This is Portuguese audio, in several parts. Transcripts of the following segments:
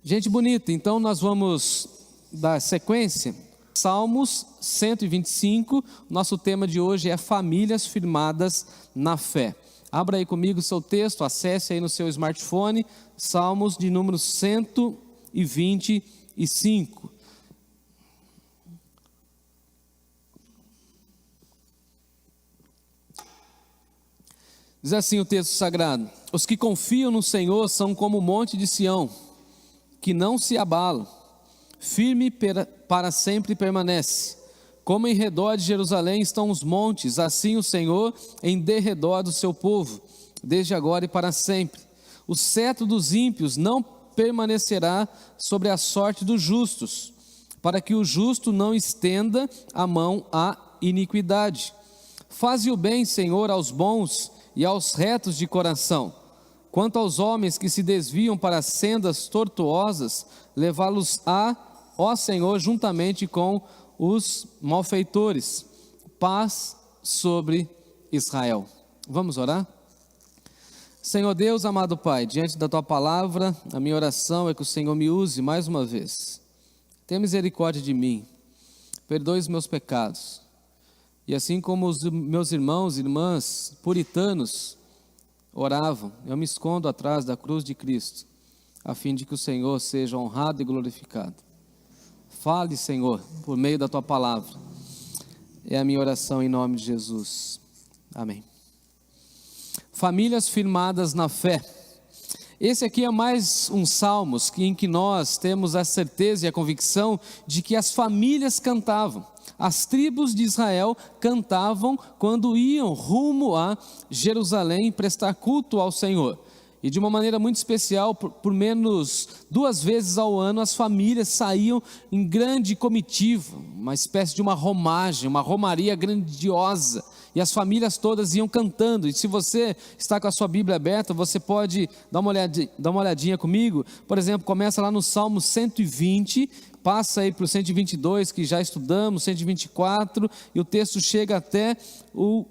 Gente bonita, então nós vamos dar sequência. Salmos 125, nosso tema de hoje é famílias firmadas na fé. Abra aí comigo o seu texto, acesse aí no seu smartphone, Salmos de número 125. Diz assim o texto sagrado: os que confiam no Senhor são como o monte de Sião, que não se abala, firme para sempre permanece. Como em redor de Jerusalém estão os montes, assim o Senhor em derredor do seu povo, desde agora e para sempre. O cetro dos ímpios não permanecerá sobre a sorte dos justos, para que o justo não estenda a mão à iniquidade. Faze o bem, Senhor, aos bons e aos retos de coração. Quanto aos homens que se desviam para sendas tortuosas, levá-los-á, ó Senhor, juntamente com os malfeitores. Paz sobre Israel. Vamos orar? Senhor Deus, amado Pai, diante da Tua palavra, a minha oração é que o Senhor me use mais uma vez. Tenha misericórdia de mim, perdoe os meus pecados. E assim como os meus irmãos e irmãs puritanos oravam, eu me escondo atrás da cruz de Cristo, a fim de que o Senhor seja honrado e glorificado. Fale, Senhor, por meio da Tua palavra. É a minha oração em nome de Jesus. Amém. Famílias firmadas na fé. Esse aqui é mais um Salmos em que nós temos a certeza e a convicção de que as famílias cantavam. As tribos de Israel cantavam quando iam rumo a Jerusalém prestar culto ao Senhor. E de uma maneira muito especial, por menos 2 vezes ao ano, as famílias saíam em grande comitiva, uma espécie de uma romagem, uma romaria grandiosa. E as famílias todas iam cantando. E se você está com a sua Bíblia aberta, você pode dar uma olhadinha comigo. Por exemplo, começa lá no Salmo 120, passa aí para o 122 que já estudamos, 124, e o texto chega até o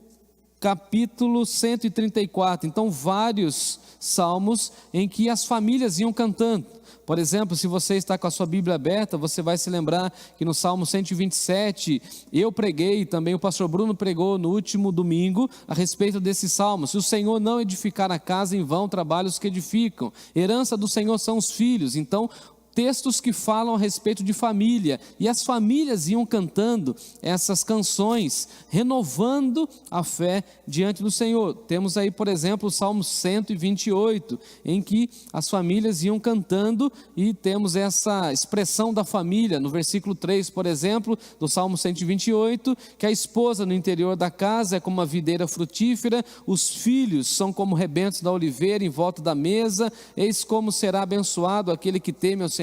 capítulo 134. Então vários salmos em que as famílias iam cantando. Por exemplo, se você está com a sua Bíblia aberta, você vai se lembrar que no Salmo 127, eu preguei, também o pastor Bruno pregou no último domingo, a respeito desse salmo. Se o Senhor não edificar a casa, em vão trabalham os que edificam. Herança do Senhor são os filhos. Então, textos que falam a respeito de família, e as famílias iam cantando essas canções, renovando a fé diante do Senhor. Temos aí, por exemplo, o Salmo 128, em que as famílias iam cantando, e temos essa expressão da família, no versículo 3, por exemplo, do Salmo 128, que a esposa no interior da casa é como uma videira frutífera, os filhos são como rebentos da oliveira em volta da mesa, eis como será abençoado aquele que teme ao Senhor.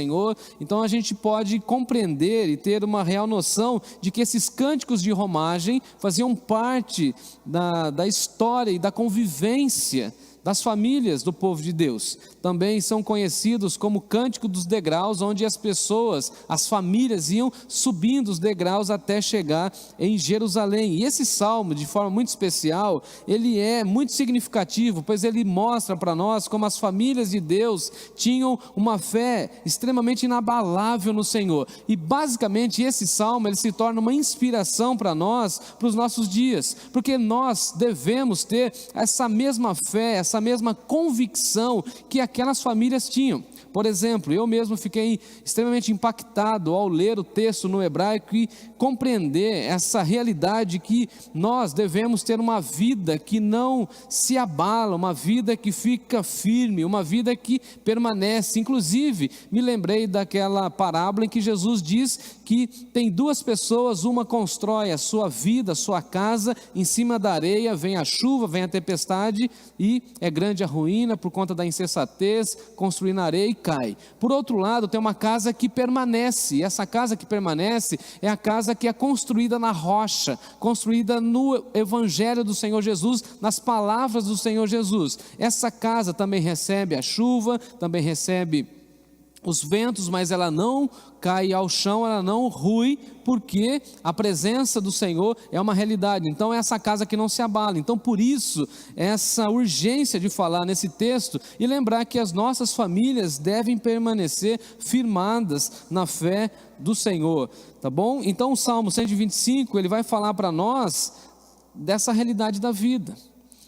Então a gente pode compreender e ter uma real noção de que esses cânticos de romagem faziam parte da história e da convivência das famílias do povo de Deus. Também são conhecidos como cântico dos degraus, onde as pessoas, as famílias iam subindo os degraus até chegar em Jerusalém. E esse salmo, de forma muito especial, ele é muito significativo, pois ele mostra para nós como as famílias de Deus tinham uma fé extremamente inabalável no Senhor. E basicamente esse salmo ele se torna uma inspiração para nós, para os nossos dias, porque nós devemos ter essa mesma fé, essa mesma convicção que aquelas famílias tinham. Por exemplo, eu mesmo fiquei extremamente impactado ao ler o texto no hebraico e compreender essa realidade que nós devemos ter uma vida que não se abala, uma vida que fica firme, uma vida que permanece. Inclusive, me lembrei daquela parábola em que Jesus diz que tem 2 pessoas, uma constrói a sua vida, a sua casa em cima da areia, vem a chuva, vem a tempestade e é grande a ruína por conta da insensatez, construir na areia e cai. Por outro lado, tem uma casa que permanece, e essa casa que permanece é a casa que é construída na rocha, construída no Evangelho do Senhor Jesus, nas palavras do Senhor Jesus. Essa casa também recebe a chuva, também recebe os ventos, mas ela não cai ao chão, ela não rui, porque a presença do Senhor é uma realidade. Então é essa casa que não se abala. Então por isso, essa urgência de falar nesse texto e lembrar que as nossas famílias devem permanecer firmadas na fé do Senhor, tá bom? Então o Salmo 125, ele vai falar para nós dessa realidade da vida,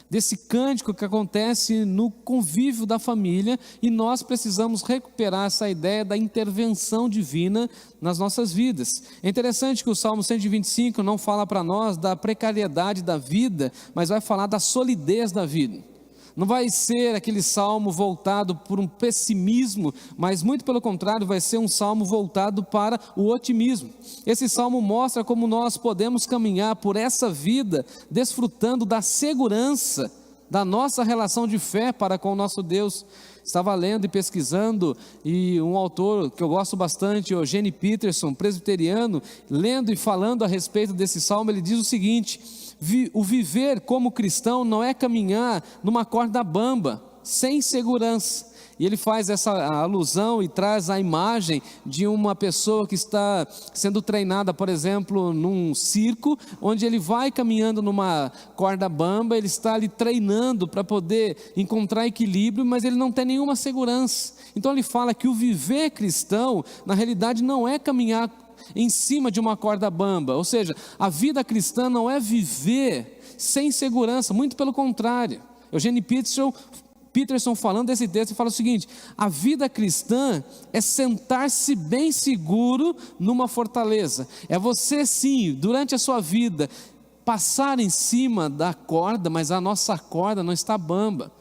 desse cântico que acontece no convívio da família, e nós precisamos recuperar essa ideia da intervenção divina nas nossas vidas. É interessante que o Salmo 125 não fala para nós da precariedade da vida, mas vai falar da solidez da vida. Não vai ser aquele salmo voltado por um pessimismo, mas muito pelo contrário, vai ser um salmo voltado para o otimismo. Esse salmo mostra como nós podemos caminhar por essa vida, desfrutando da segurança da nossa relação de fé para com o nosso Deus. Estava lendo e pesquisando, e um autor que eu gosto bastante, Eugene Peterson, presbiteriano, lendo e falando a respeito desse salmo, ele diz o seguinte: o viver como cristão não é caminhar numa corda bamba, sem segurança. E ele faz essa alusão e traz a imagem de uma pessoa que está sendo treinada, por exemplo, num circo, onde ele vai caminhando numa corda bamba, ele está ali treinando para poder encontrar equilíbrio, mas ele não tem nenhuma segurança. Então ele fala que o viver cristão, na realidade, não é caminhar em cima de uma corda bamba, ou seja, a vida cristã não é viver sem segurança, muito pelo contrário. Eugene Peterson falando desse texto, fala o seguinte: a vida cristã é sentar-se bem seguro numa fortaleza, é você sim, durante a sua vida, passar em cima da corda, mas a nossa corda não está bamba,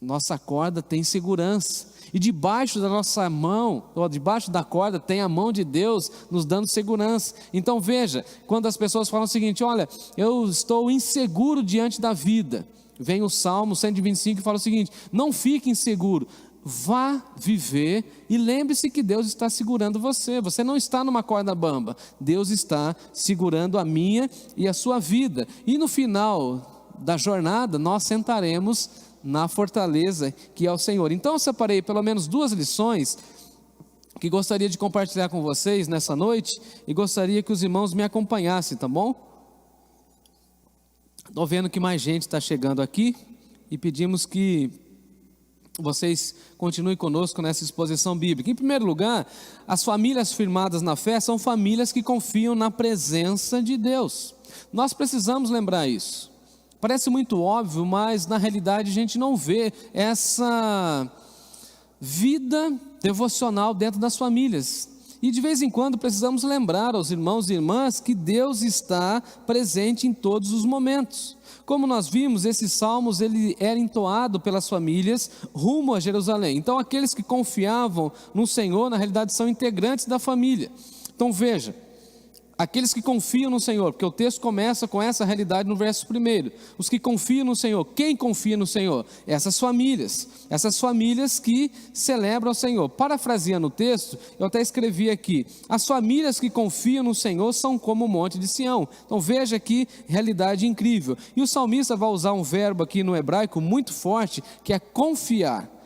nossa corda tem segurança. E debaixo da nossa mão, ou debaixo da corda, tem a mão de Deus nos dando segurança. Então veja, quando as pessoas falam o seguinte: olha, eu estou inseguro diante da vida, vem o Salmo 125 e fala o seguinte: não fique inseguro, vá viver e lembre-se que Deus está segurando você. Você não está numa corda bamba, Deus está segurando a minha e a sua vida. E no final da jornada nós sentaremos na fortaleza que é o Senhor. Então eu separei pelo menos 2 lições que gostaria de compartilhar com vocês nessa noite, e gostaria que os irmãos me acompanhassem, tá bom? Estou vendo que mais gente está chegando aqui, e pedimos que vocês continuem conosco nessa exposição bíblica. Em primeiro lugar, as famílias firmadas na fé são famílias que confiam na presença de Deus. Nós precisamos lembrar isso. Parece muito óbvio, mas na realidade a gente não vê essa vida devocional dentro das famílias. E de vez em quando precisamos lembrar aos irmãos e irmãs que Deus está presente em todos os momentos. Como nós vimos, esses salmos ele era entoado pelas famílias rumo a Jerusalém. Então aqueles que confiavam no Senhor, na realidade são integrantes da família. Então veja, aqueles que confiam no Senhor, porque o texto começa com essa realidade no verso 1. Os que confiam no Senhor. Quem confia no Senhor? Essas famílias que celebram o Senhor. Parafraseando o texto, eu até escrevi aqui: as famílias que confiam no Senhor são como o monte de Sião. Então veja que realidade incrível. E o salmista vai usar um verbo aqui no hebraico muito forte, que é confiar.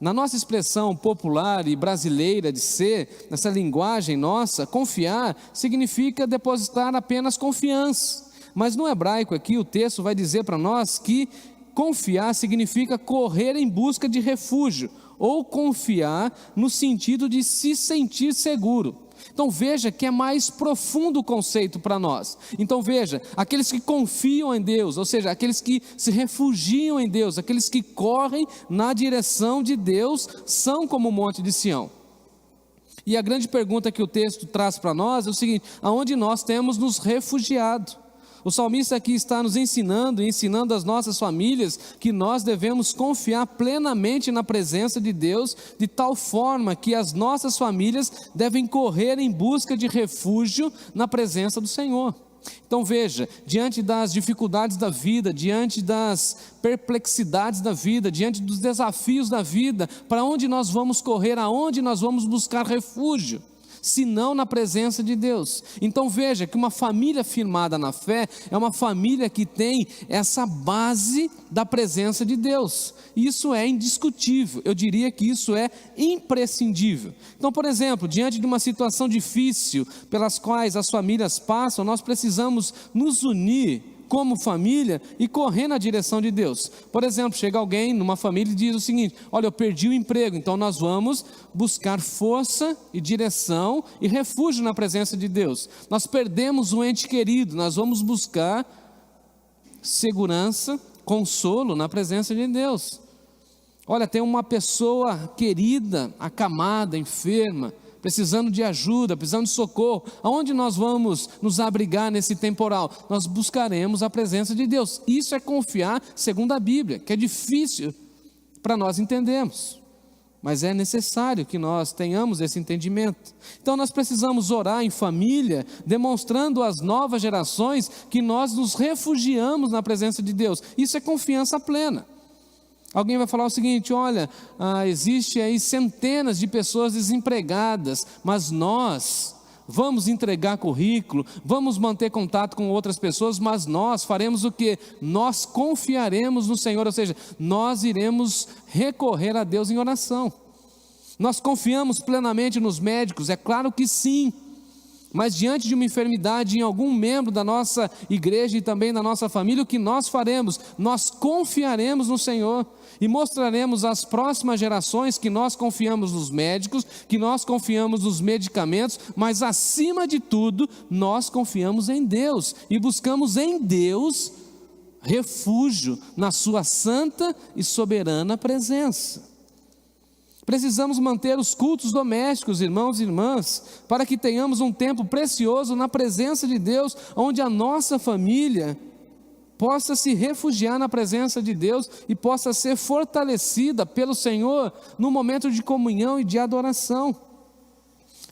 Na nossa expressão popular e brasileira de ser, nessa linguagem nossa, confiar significa depositar apenas confiança. Mas no hebraico aqui o texto vai dizer para nós que confiar significa correr em busca de refúgio, ou confiar no sentido de se sentir seguro. Então veja que é mais profundo o conceito para nós. Então veja, aqueles que confiam em Deus, ou seja, aqueles que se refugiam em Deus, aqueles que correm na direção de Deus, são como o monte de Sião. E a grande pergunta que o texto traz para nós é o seguinte: aonde nós temos nos refugiado? O salmista aqui está nos ensinando as nossas famílias que nós devemos confiar plenamente na presença de Deus, de tal forma que as nossas famílias devem correr em busca de refúgio na presença do Senhor. Então veja, diante das dificuldades da vida, diante das perplexidades da vida, diante dos desafios da vida, para onde nós vamos correr, aonde nós vamos buscar refúgio? senão na presença de Deus. Então veja que uma família firmada na fé é uma família que tem essa base da presença de Deus. Isso é indiscutível, eu diria que isso é imprescindível. Então, por exemplo, diante de uma situação difícil pelas quais as famílias passam, nós precisamos nos unir como família e correr na direção de Deus. Por exemplo, chega alguém numa família e diz o seguinte: olha, eu perdi o emprego, então nós vamos buscar força e direção e refúgio na presença de Deus. Nós perdemos um ente querido, nós vamos buscar segurança, consolo na presença de Deus. Olha, tem uma pessoa querida, acamada, enferma, precisando de ajuda, precisando de socorro. Aonde nós vamos nos abrigar nesse temporal? Nós buscaremos a presença de Deus. Isso é confiar segundo a Bíblia, que é difícil para nós entendermos, mas é necessário que nós tenhamos esse entendimento. Então nós precisamos orar em família, demonstrando às novas gerações que nós nos refugiamos na presença de Deus. Isso é confiança plena. Alguém vai falar o seguinte: olha, existe aí centenas de pessoas desempregadas, mas nós vamos entregar currículo, vamos manter contato com outras pessoas, mas nós faremos o quê? Nós confiaremos no Senhor, ou seja, nós iremos recorrer a Deus em oração. Nós confiamos plenamente nos médicos? É claro que sim. Mas diante de uma enfermidade em algum membro da nossa igreja e também da nossa família, o que nós faremos? Nós confiaremos no Senhor e mostraremos às próximas gerações que nós confiamos nos médicos, que nós confiamos nos medicamentos, mas acima de tudo, nós confiamos em Deus e buscamos em Deus refúgio na sua santa e soberana presença. Precisamos manter os cultos domésticos, irmãos e irmãs, para que tenhamos um tempo precioso na presença de Deus, onde a nossa família possa se refugiar na presença de Deus e possa ser fortalecida pelo Senhor no momento de comunhão e de adoração.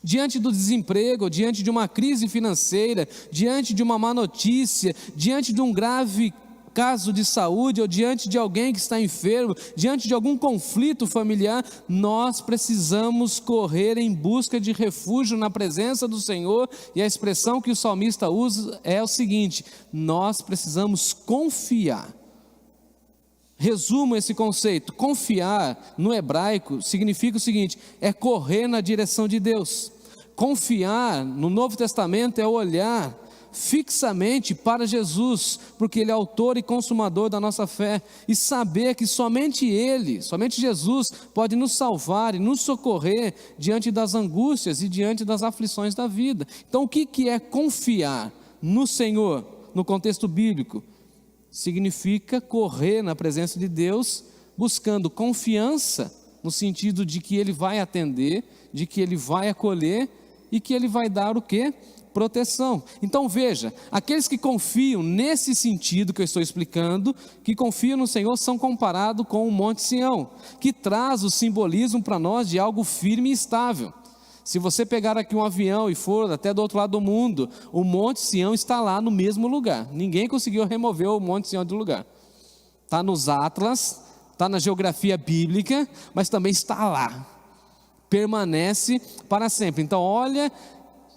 Diante do desemprego, diante de uma crise financeira, diante de uma má notícia, diante de um grave caso de saúde, ou diante de alguém que está enfermo, diante de algum conflito familiar, nós precisamos correr em busca de refúgio na presença do Senhor. E a expressão que o salmista usa é o seguinte: nós precisamos confiar. Resumo esse conceito: confiar no hebraico significa o seguinte: é correr na direção de Deus. Confiar no Novo Testamento é olhar fixamente para Jesus, porque Ele é autor e consumador da nossa fé, e saber que somente Ele, somente Jesus pode nos salvar e nos socorrer diante das angústias e diante das aflições da vida. Então o que é confiar no Senhor no contexto bíblico? Significa correr na presença de Deus, buscando confiança no sentido de que Ele vai atender, de que Ele vai acolher e que Ele vai dar o quê? Proteção. Então veja, aqueles que confiam nesse sentido que eu estou explicando, que confiam no Senhor, são comparados com o Monte Sião, que traz o simbolismo para nós de algo firme e estável. Se você pegar aqui um avião e for até do outro lado do mundo, o Monte Sião está lá no mesmo lugar. Ninguém conseguiu remover o Monte Sião do lugar. Está nos atlas, está na geografia bíblica, mas também está lá. Permanece para sempre. Então olha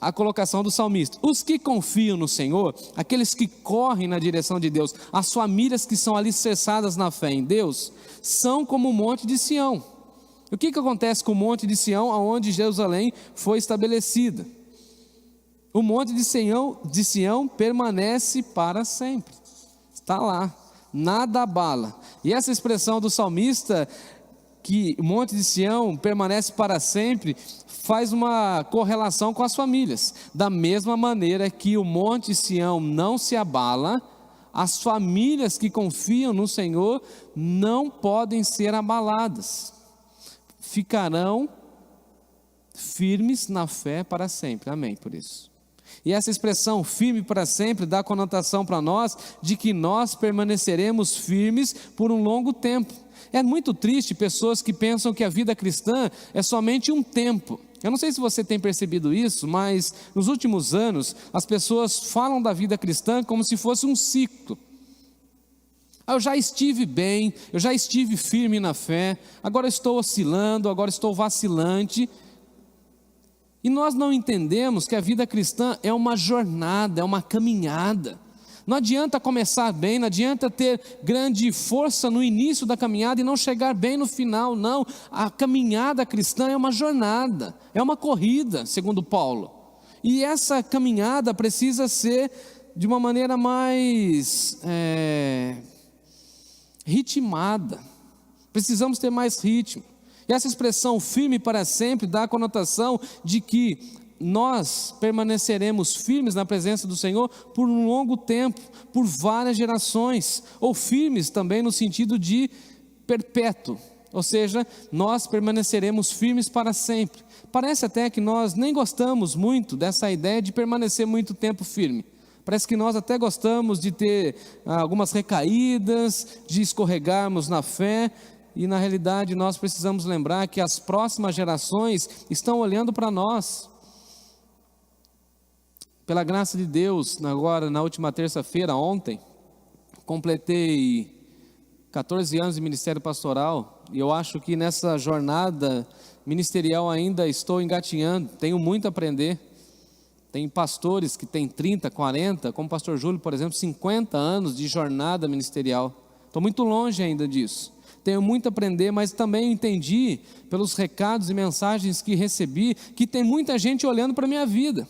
a colocação do salmista: os que confiam no Senhor, aqueles que correm na direção de Deus, as famílias que são alicerçadas na fé em Deus, são como o Monte de Sião. O que acontece com o Monte de Sião, onde Jerusalém foi estabelecida? O Monte de Sião permanece para sempre, está lá, nada abala. E essa expressão do salmista, que o Monte de Sião permanece para sempre, faz uma correlação com as famílias. Da mesma maneira que o Monte Sião não se abala, as famílias que confiam no Senhor não podem ser abaladas. Ficarão firmes na fé para sempre. Amém por isso. E essa expressão firme para sempre dá conotação para nós de que nós permaneceremos firmes por um longo tempo. É muito triste pessoas que pensam que a vida cristã é somente um tempo. Eu não sei se você tem percebido isso, mas nos últimos anos as pessoas falam da vida cristã como se fosse um ciclo. Eu já estive bem, eu já estive firme na fé, agora estou oscilando, agora estou vacilante. E nós não entendemos que a vida cristã é uma jornada, é uma caminhada. Não adianta começar bem, não adianta ter grande força no início da caminhada e não chegar bem no final, não. A caminhada cristã é uma jornada, é uma corrida, segundo Paulo. E essa caminhada precisa ser de uma maneira mais ritmada. Precisamos ter mais ritmo. E essa expressão firme para sempre dá a conotação de que nós permaneceremos firmes na presença do Senhor por um longo tempo, por várias gerações, ou firmes também no sentido de perpétuo, ou seja, nós permaneceremos firmes para sempre. Parece até que nós nem gostamos muito dessa ideia de permanecer muito tempo firme. Parece que nós até gostamos de ter algumas recaídas, de escorregarmos na fé, e na realidade nós precisamos lembrar que as próximas gerações estão olhando para nós. Pela graça de Deus, agora na última terça-feira, ontem, completei 14 anos de ministério pastoral, e eu acho que nessa jornada ministerial ainda estou engatinhando, tenho muito a aprender. Tem pastores que têm 30, 40, como o pastor Júlio, por exemplo, 50 anos de jornada ministerial. Estou muito longe ainda disso. Tenho muito a aprender, mas também entendi, pelos recados e mensagens que recebi, que tem muita gente olhando para a minha vida.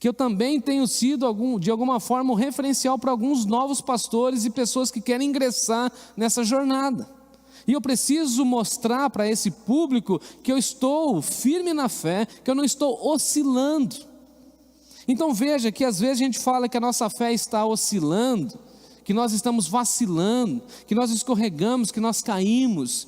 Que eu também tenho sido, de alguma forma, um referencial para alguns novos pastores e pessoas que querem ingressar nessa jornada. E eu preciso mostrar para esse público que eu estou firme na fé, que eu não estou oscilando. Então veja que às vezes a gente fala que a nossa fé está oscilando, que nós estamos vacilando, que nós escorregamos, que nós caímos.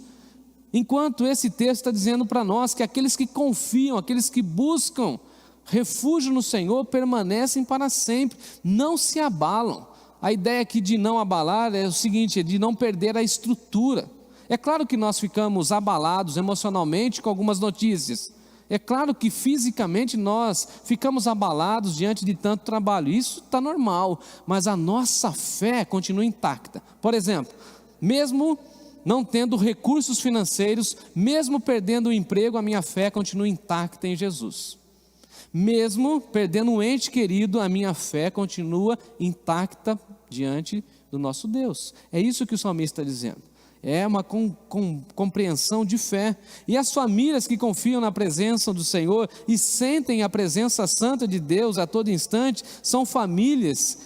Enquanto esse texto está dizendo para nós que aqueles que confiam, aqueles que buscam refúgio no Senhor permanecem para sempre, não se abalam. A ideia aqui de não abalar é o seguinte, é de não perder a estrutura. É claro que nós ficamos abalados emocionalmente com algumas notícias. É claro que fisicamente nós ficamos abalados diante de tanto trabalho. Isso está normal, mas a nossa fé continua intacta. Por exemplo, mesmo não tendo recursos financeiros, mesmo perdendo o emprego, a minha fé continua intacta em Jesus. Mesmo perdendo um ente querido, a minha fé continua intacta diante do nosso Deus. É isso que o salmista está dizendo. É uma compreensão de fé. E as famílias que confiam na presença do Senhor e sentem a presença santa de Deus a todo instante, são famílias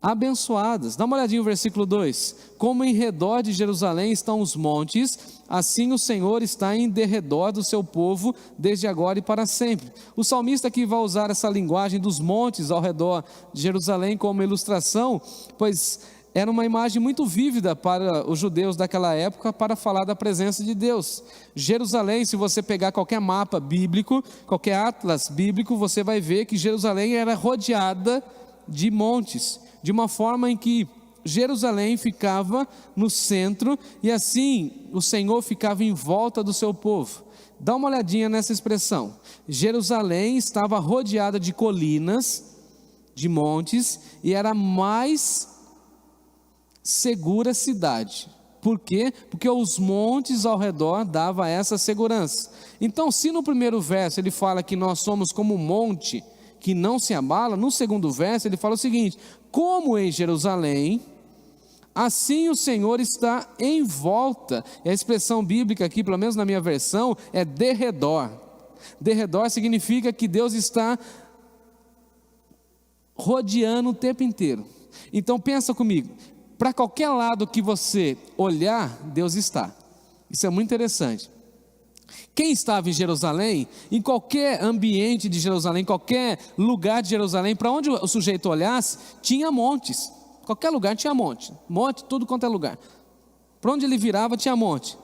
abençoadas. Dá uma olhadinha no versículo 2. Como em redor de Jerusalém estão os montes, assim o Senhor está em derredor do seu povo, desde agora e para sempre. O salmista aqui vai usar essa linguagem dos montes ao redor de Jerusalém como ilustração, pois era uma imagem muito vívida para os judeus daquela época para falar da presença de Deus. Jerusalém, se você pegar qualquer mapa bíblico, qualquer atlas bíblico, você vai ver que Jerusalém era rodeada de montes, de uma forma em que Jerusalém ficava no centro e assim o Senhor ficava em volta do seu povo. Dá uma olhadinha nessa expressão. Jerusalém estava rodeada de colinas, de montes, e era mais segura cidade. Por quê? Porque os montes ao redor davam essa segurança. Então, se no primeiro verso ele fala que nós somos como um monte que não se abala, no segundo verso ele fala o seguinte: como em Jerusalém, assim o Senhor está em volta. E a expressão bíblica aqui, pelo menos na minha versão, é derredor. Derredor significa que Deus está rodeando o tempo inteiro. Então pensa comigo, para qualquer lado que você olhar, Deus está. Isso é muito interessante. Quem estava em Jerusalém, em qualquer ambiente de Jerusalém, qualquer lugar de Jerusalém, para onde o sujeito olhasse, tinha montes. Qualquer lugar tinha monte, tudo quanto é lugar. Para onde ele virava tinha monte.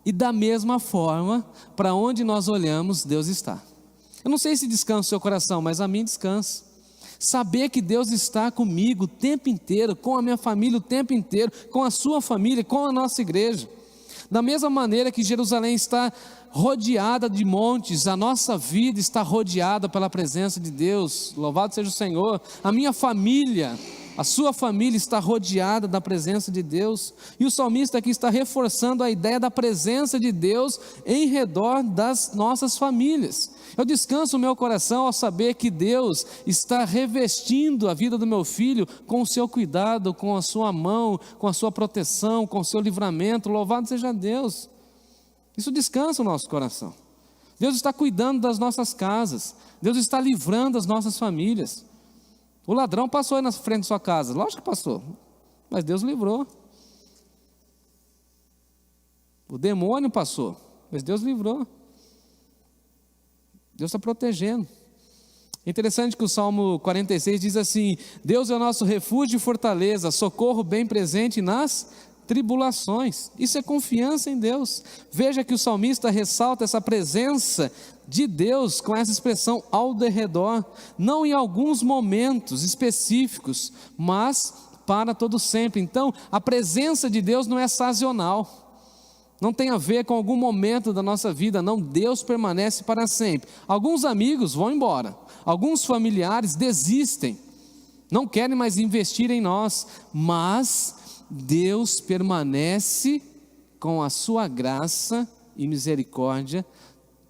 E da mesma forma, para onde nós olhamos, Deus está. Eu não sei se descansa o seu coração, mas a mim descansa. Saber que Deus está comigo o tempo inteiro, com a minha família o tempo inteiro, com a sua família, com a nossa igreja. Da mesma maneira que Jerusalém está rodeada de montes, a nossa vida está rodeada pela presença de Deus. Louvado seja o Senhor. A minha família A sua família está rodeada da presença de Deus. E o salmista aqui está reforçando a ideia da presença de Deus em redor das nossas famílias. Eu descanso o meu coração ao saber que Deus está revestindo a vida do meu filho com o seu cuidado, com a sua mão, com a sua proteção, com o seu livramento. Louvado seja Deus. Isso descansa o nosso coração. Deus está cuidando das nossas casas. Deus está livrando as nossas famílias. O ladrão passou aí na frente da sua casa, lógico que passou, mas Deus livrou. O demônio passou, mas Deus livrou. Deus está protegendo. É interessante que o Salmo 46 diz assim: Deus é o nosso refúgio e fortaleza, socorro bem presente nas tribulações. Isso é confiança em Deus. Veja que o salmista ressalta essa presença de Deus com essa expressão ao derredor, não em alguns momentos específicos, mas para todo sempre. Então, a presença de Deus não é sazonal, não tem a ver com algum momento da nossa vida, não. Deus permanece para sempre. Alguns amigos vão embora, alguns familiares desistem, não querem mais investir em nós, mas Deus permanece com a sua graça e misericórdia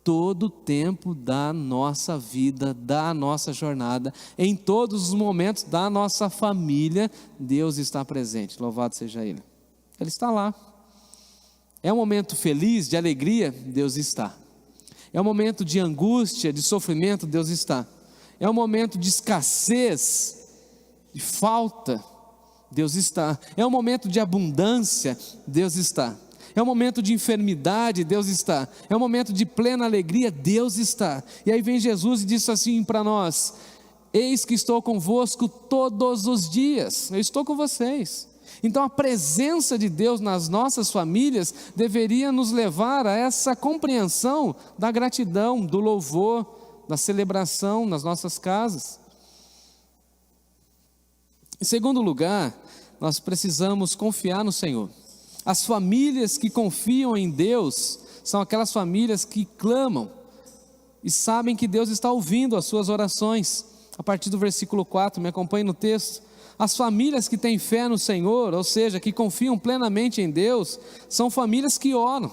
todo o tempo da nossa vida, da nossa jornada, em todos os momentos da nossa família. Deus está presente, louvado seja Ele. Ele está lá. É um momento feliz, de alegria, Deus está. É um momento de angústia, de sofrimento, Deus está. É um momento de escassez, de falta, Deus está. É um momento de abundância, Deus está. É um momento de enfermidade, Deus está. É um momento de plena alegria, Deus está. E aí vem Jesus e diz assim para nós: eis que estou convosco todos os dias. Eu estou com vocês. Então a presença de Deus nas nossas famílias deveria nos levar a essa compreensão da gratidão, do louvor, da celebração nas nossas casas. Em segundo lugar, nós precisamos confiar no Senhor. As famílias que confiam em Deus são aquelas famílias que clamam e sabem que Deus está ouvindo as suas orações. A partir do versículo 4, me acompanhe no texto. As famílias que têm fé no Senhor, ou seja, que confiam plenamente em Deus, são famílias que oram.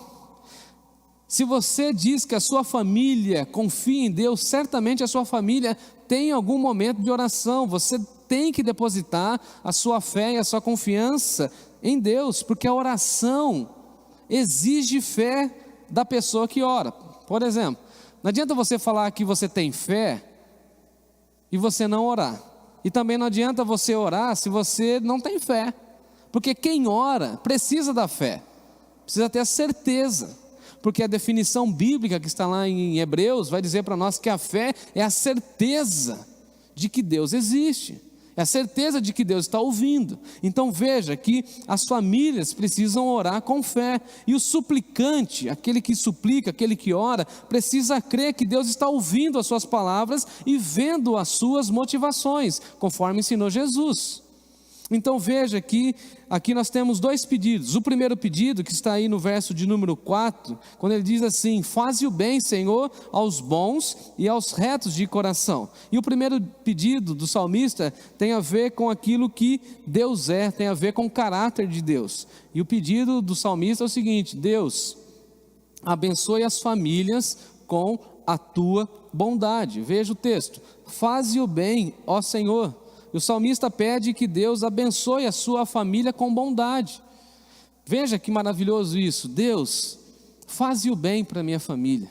Se você diz que a sua família confia em Deus, certamente a sua família tem algum momento de oração. Você tem que depositar a sua fé e a sua confiança em Deus, porque a oração exige fé da pessoa que ora. Por exemplo, não adianta você falar que você tem fé e você não orar. E também não adianta você orar se você não tem fé, porque quem ora precisa da fé, precisa ter a certeza, porque a definição bíblica que está lá em Hebreus vai dizer para nós que a fé é a certeza de que Deus existe, é a certeza de que Deus está ouvindo. Então veja que as famílias precisam orar com fé, e o suplicante, aquele que suplica, aquele que ora, precisa crer que Deus está ouvindo as suas palavras e vendo as suas motivações, conforme ensinou Jesus. Então veja que aqui nós temos dois pedidos. O primeiro pedido, que está aí no verso de número 4, quando ele diz assim: faze o bem, Senhor, aos bons e aos retos de coração. E o primeiro pedido do salmista tem a ver com aquilo que Deus é, tem a ver com o caráter de Deus. E o pedido do salmista é o seguinte: Deus, abençoe as famílias com a tua bondade. Veja o texto: faze o bem, ó Senhor. E o salmista pede que Deus abençoe a sua família com bondade. Veja que maravilhoso isso. Deus, faze o bem para a minha família.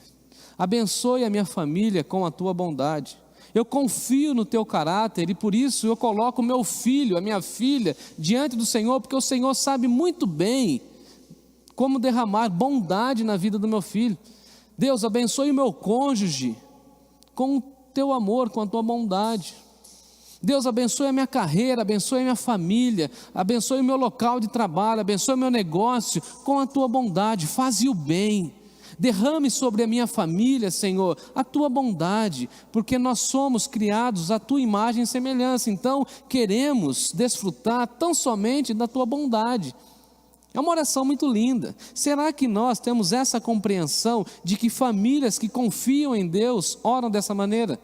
Abençoe a minha família com a tua bondade. Eu confio no teu caráter e por isso eu coloco o meu filho, a minha filha, diante do Senhor, porque o Senhor sabe muito bem como derramar bondade na vida do meu filho. Deus, abençoe o meu cônjuge com o teu amor, com a tua bondade. Deus, abençoe a minha carreira, abençoe a minha família, abençoe o meu local de trabalho, abençoe o meu negócio com a tua bondade. Faze o bem, derrame sobre a minha família, Senhor, a tua bondade, porque nós somos criados à tua imagem e semelhança. Então queremos desfrutar tão somente da tua bondade. É uma oração muito linda. Será que nós temos essa compreensão de que famílias que confiam em Deus oram dessa maneira?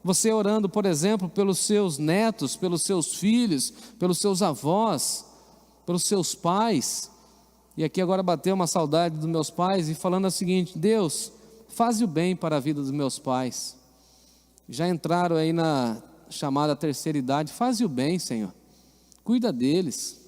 Você orando, por exemplo, pelos seus netos, pelos seus filhos, pelos seus avós, pelos seus pais. E aqui agora bateu uma saudade dos meus pais e falando o seguinte: Deus, faze o bem para a vida dos meus pais. Já entraram aí na chamada terceira idade, faze o bem, Senhor. Cuida deles.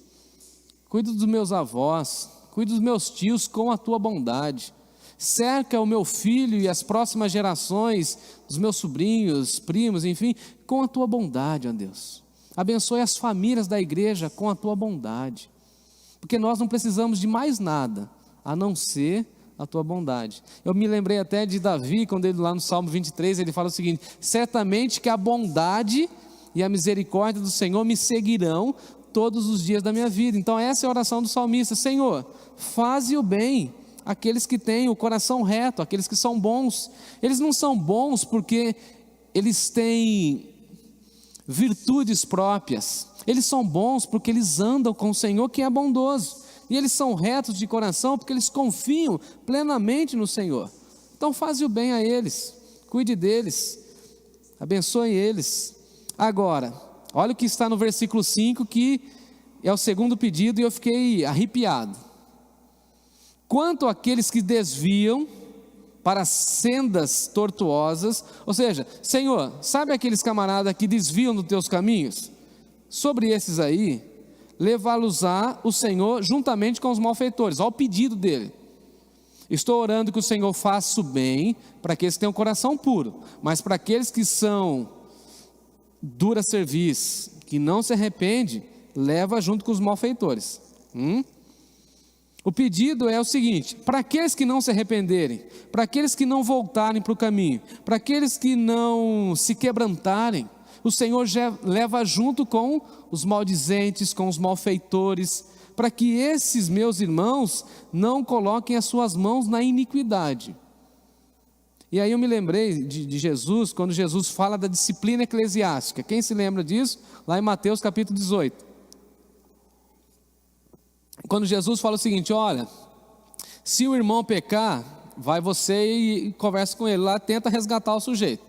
Cuida dos meus avós, cuida dos meus tios com a tua bondade. Cerca o meu filho e as próximas gerações, dos meus sobrinhos, primos, enfim, com a tua bondade, ó Deus. Abençoe as famílias da igreja com a tua bondade. Porque nós não precisamos de mais nada, a não ser a tua bondade. Eu me lembrei até de Davi, quando ele lá no Salmo 23, ele fala o seguinte: certamente que a bondade e a misericórdia do Senhor me seguirão todos os dias da minha vida. Então essa é a oração do salmista: Senhor, faze o bem aqueles que têm o coração reto, aqueles que são bons. Eles não são bons porque eles têm virtudes próprias, eles são bons porque eles andam com o Senhor que é bondoso, e eles são retos de coração porque eles confiam plenamente no Senhor. Então faze o bem a eles, cuide deles, abençoe eles. Agora, olha o que está no versículo 5, que é o segundo pedido, e eu fiquei arrepiado. Quanto àqueles que desviam para sendas tortuosas, ou seja, Senhor, sabe aqueles camaradas que desviam dos teus caminhos? Sobre esses aí, levá-los-á o Senhor juntamente com os malfeitores. Olha o pedido dele: estou orando que o Senhor faça o bem para aqueles que têm um coração puro, mas para aqueles que são dura cerviz, que não se arrepende, leva junto com os malfeitores. O pedido é o seguinte: para aqueles que não se arrependerem, para aqueles que não voltarem para o caminho, para aqueles que não se quebrantarem, o Senhor já leva junto com os maldizentes, com os malfeitores, para que esses meus irmãos não coloquem as suas mãos na iniquidade. E aí eu me lembrei de Jesus, quando Jesus fala da disciplina eclesiástica. Quem se lembra disso? Lá em Mateus capítulo 18. Quando Jesus fala o seguinte: olha, se o irmão pecar, vai você e conversa com ele lá, tenta resgatar o sujeito.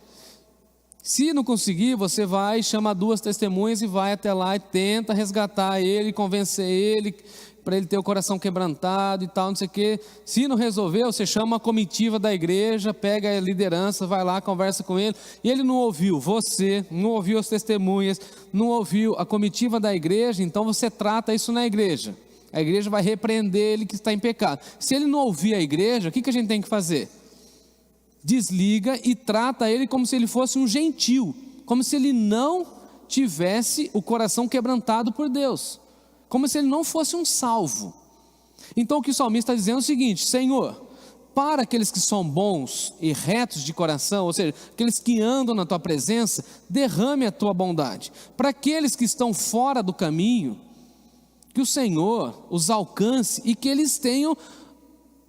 Se não conseguir, você vai, chama 2 testemunhas e vai até lá e tenta resgatar ele, convencer ele, para ele ter o coração quebrantado e tal, não sei o quê. Se não resolver, você chama a comitiva da igreja, pega a liderança, vai lá, conversa com ele, e ele não ouviu você, não ouviu as testemunhas, não ouviu a comitiva da igreja, então você trata isso na igreja. A igreja vai repreender ele que está em pecado. Se ele não ouvir a igreja, o que a gente tem que fazer? Desliga e trata ele como se ele fosse um gentil, como se ele não tivesse o coração quebrantado por Deus, como se ele não fosse um salvo. Então o que o salmista está dizendo é o seguinte: Senhor, para aqueles que são bons e retos de coração, ou seja, aqueles que andam na tua presença, derrame a tua bondade. Para aqueles que estão fora do caminho, que o Senhor os alcance e que eles tenham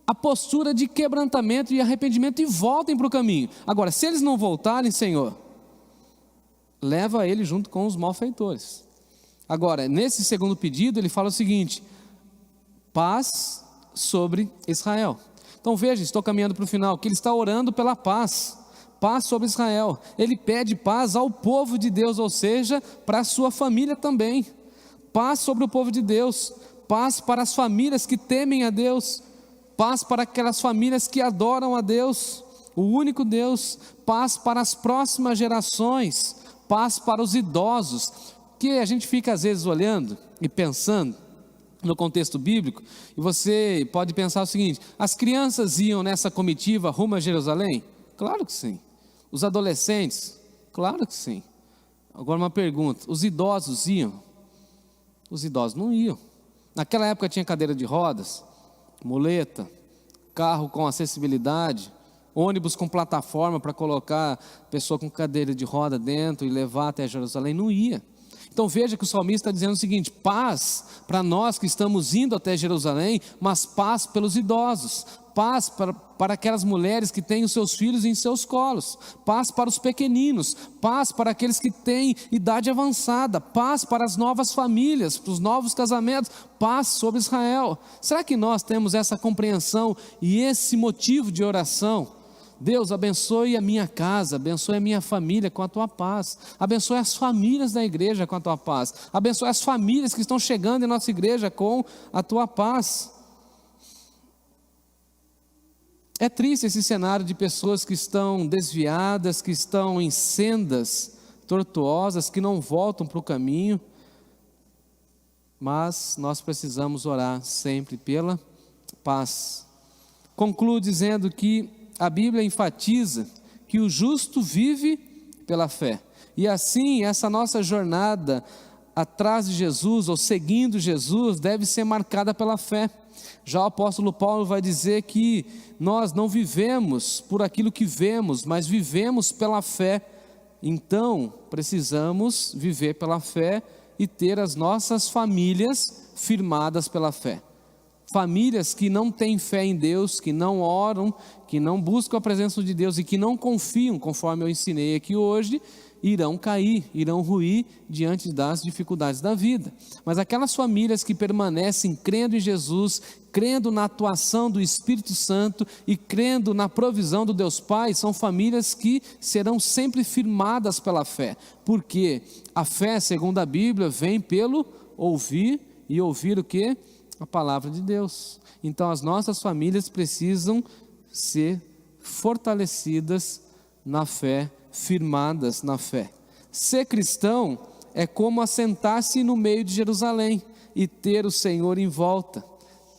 a postura de quebrantamento e arrependimento e voltem para o caminho. Agora, se eles não voltarem, Senhor, leva ele junto com os malfeitores. Agora, nesse segundo pedido, ele fala o seguinte: paz sobre Israel. Então veja, estou caminhando para o final, que ele está orando pela paz, paz sobre Israel. Ele pede paz ao povo de Deus, ou seja, para a sua família também. Paz sobre o povo de Deus, paz para as famílias que temem a Deus, paz para aquelas famílias que adoram a Deus, o único Deus, paz para as próximas gerações, paz para os idosos, que a gente fica às vezes olhando e pensando no contexto bíblico, e você pode pensar o seguinte: as crianças iam nessa comitiva rumo a Jerusalém? Claro que sim. Os adolescentes? Claro que sim. Agora uma pergunta: os idosos iam? Os idosos não iam. Naquela época tinha cadeira de rodas, muleta, carro com acessibilidade, ônibus com plataforma para colocar pessoa com cadeira de roda dentro e levar até Jerusalém. Não ia. Então veja que o salmista está dizendo o seguinte: paz para nós que estamos indo até Jerusalém, mas paz pelos idosos, paz para aquelas mulheres que têm os seus filhos em seus colos, paz para os pequeninos, paz para aqueles que têm idade avançada, paz para as novas famílias, para os novos casamentos, paz sobre Israel. Será que nós temos essa compreensão e esse motivo de oração? Deus, abençoe a minha casa, abençoe a minha família com a tua paz, abençoe as famílias da igreja com a tua paz, abençoe as famílias que estão chegando em nossa igreja com a tua paz. É triste esse cenário de pessoas que estão desviadas, que estão em sendas tortuosas, que não voltam para o caminho, mas nós precisamos orar sempre pela paz. Concluo dizendo que a Bíblia enfatiza que o justo vive pela fé, e assim essa nossa jornada atrás de Jesus, ou seguindo Jesus, deve ser marcada pela fé. Já o apóstolo Paulo vai dizer que nós não vivemos por aquilo que vemos, mas vivemos pela fé. Então precisamos viver pela fé e ter as nossas famílias firmadas pela fé. Famílias que não têm fé em Deus, que não oram, que não buscam a presença de Deus e que não confiam, conforme eu ensinei aqui hoje, irão cair, irão ruir diante das dificuldades da vida. Mas aquelas famílias que permanecem crendo em Jesus, crendo na atuação do Espírito Santo e crendo na provisão do Deus Pai, são famílias que serão sempre firmadas pela fé. Porque a fé, segundo a Bíblia, vem pelo ouvir, e ouvir o quê? A palavra de Deus. Então as nossas famílias precisam ser fortalecidas na fé, firmadas na fé. Ser cristão é como assentar-se no meio de Jerusalém e ter o Senhor em volta,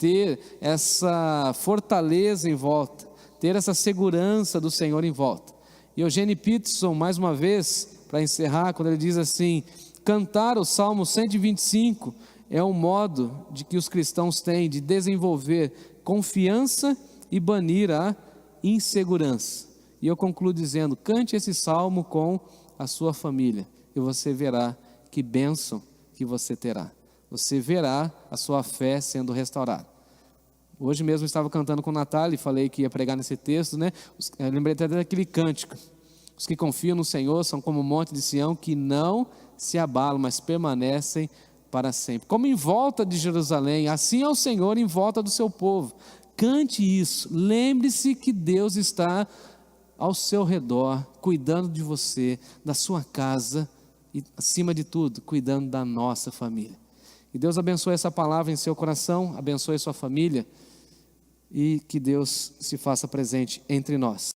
ter essa fortaleza em volta, ter essa segurança do Senhor em volta. E Eugene Peterson, mais uma vez, para encerrar, quando ele diz assim: cantar o Salmo 125 é um modo de que os cristãos têm de desenvolver confiança e banir a insegurança. E eu concluo dizendo: cante esse salmo com a sua família, e você verá que bênção que você terá. Você verá a sua fé sendo restaurada. Hoje mesmo eu estava cantando com o Natália e falei que ia pregar nesse texto, né? Eu lembrei até daquele cântico: os que confiam no Senhor são como o monte de Sião, que não se abalam, mas permanecem para sempre. Como em volta de Jerusalém, assim é o Senhor em volta do seu povo. Cante isso, lembre-se que Deus está ao seu redor, cuidando de você, da sua casa e, acima de tudo, cuidando da nossa família. E Deus abençoe essa palavra em seu coração, abençoe sua família, e que Deus se faça presente entre nós.